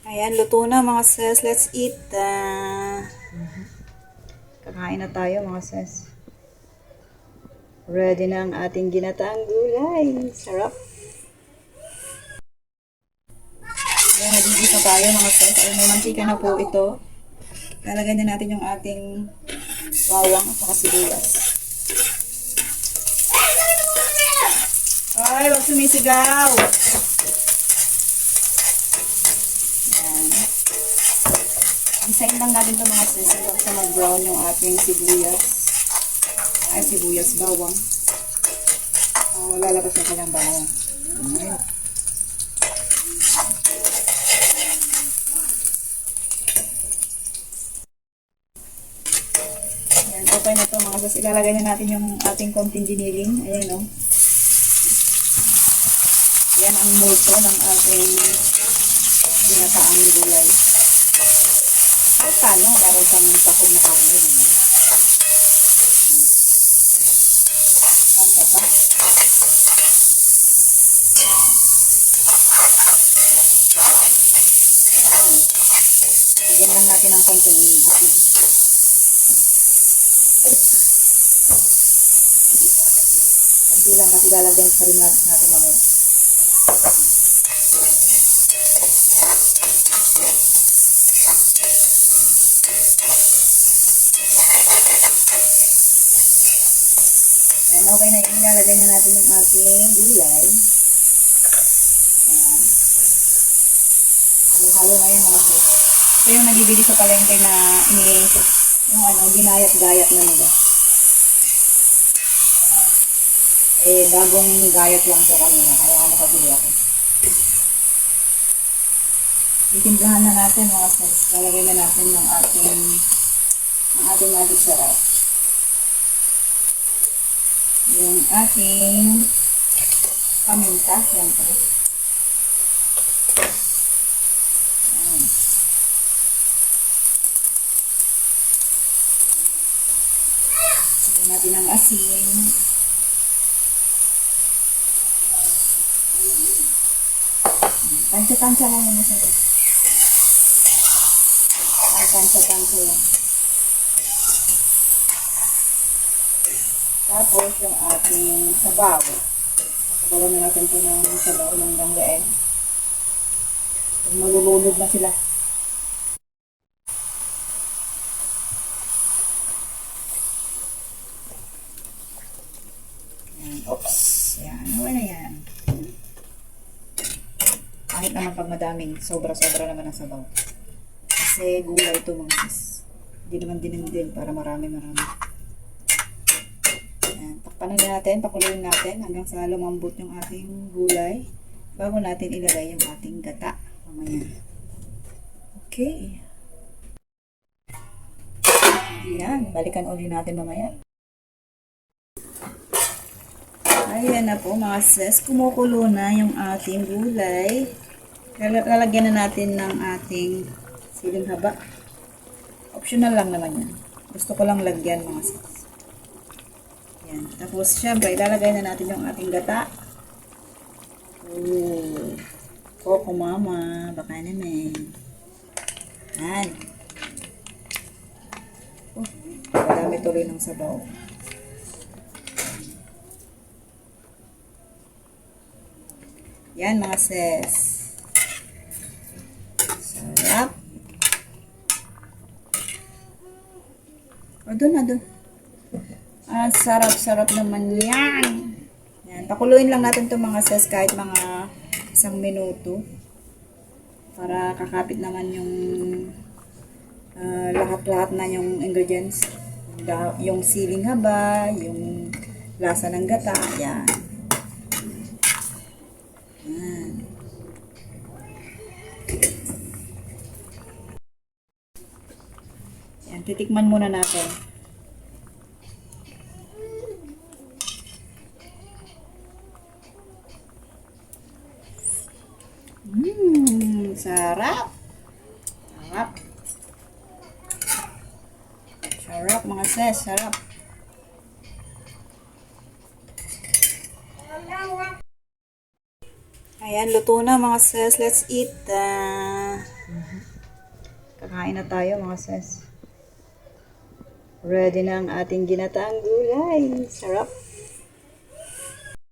Ayan, luto na mga sis. Let's eat. Kakain na tayo mga sis. Ready na ang ating ginataang gulay. Sarap. Ayan, nagigisa tayo mga sis. Ay, may mantika na po ito. Lalagay na natin yung ating bawang at saka sibuyas. Ay, wag sumisigaw. Ayan. Isayin lang natin ito mga sis hanggang sa mag-brown yung ating sibuyas. Ay, sibuyas, bawang. Lalabas na kanyang bawang. Ayan. Ayan, okay na ito mga sis. Ilalagay na natin yung ating konting giniling. Ayan o. Yan ang multo ng ating ginataang gulay. Ay, paano? Meron kang takong na karne. Ang kata. Lagyan lang natin ang konting asin. Kunti lang kasi lalagyan pa rin natin mamaya. Ayan, okay na yun. Ilalagay na natin yung ating gulay. Ayan. Halo-halo na yun mga sis. Ito yung nagibili sa palengke na yung ginayat-gayat na nila. Bagong gayat lang sa kanila. Kaya nakabili ako. Itimplahan na natin mga sis. Lalagay na natin yung ating magic sarap. Yung ating paminta. Yan po. Ayan. Lagyan natin ang asin. Tansya-tansya lang yun sa ito. Tansya-tansya lang. Tapos yung ating sabaw. Sabaw na natin ito ng sabaw ng ganggain. Malulunod na sila. Ayan. Oops. Ayan. Wala na yan. Kahit naman pag madaming, sobra-sobra naman ang sabaw. Kasi gulay ito mga sis. Hindi naman din para marami-marami. Ayan. Takpan na natin, pakuluin natin hanggang sa lumambot yung ating gulay bago natin ilagay yung ating gata. Mamaya. Okay. Ayan. Balikan uli natin mamaya. Ayan na po mga sis. Kumukulo na yung ating gulay. Lalagyan na natin ng ating siling haba. Optional lang naman yan. Gusto ko lang lagyan mga sis. Yan. Tapos syempre ilalagay na natin yung ating gata. Ooh. Coco mama. Baka naman. Yan. Oh, madami tuloy ng sabaw. Yan mga sis. Sarap. O doon. Sarap-sarap naman yan. Yan. Pakuluin lang natin itong mga sis kahit mga 1 minuto. Para kakapit naman yung lahat-lahat na yung ingredients. Yung siling haba, yung lasa ng gata. Yan. Yan, titikman muna natin. Sarap. Sarap. Sarap mga sis, sarap. Ayan, luto na mga sis. Let's eat. Kakain na tayo mga sis. Ready na ang ating ginataang gulay. Sarap.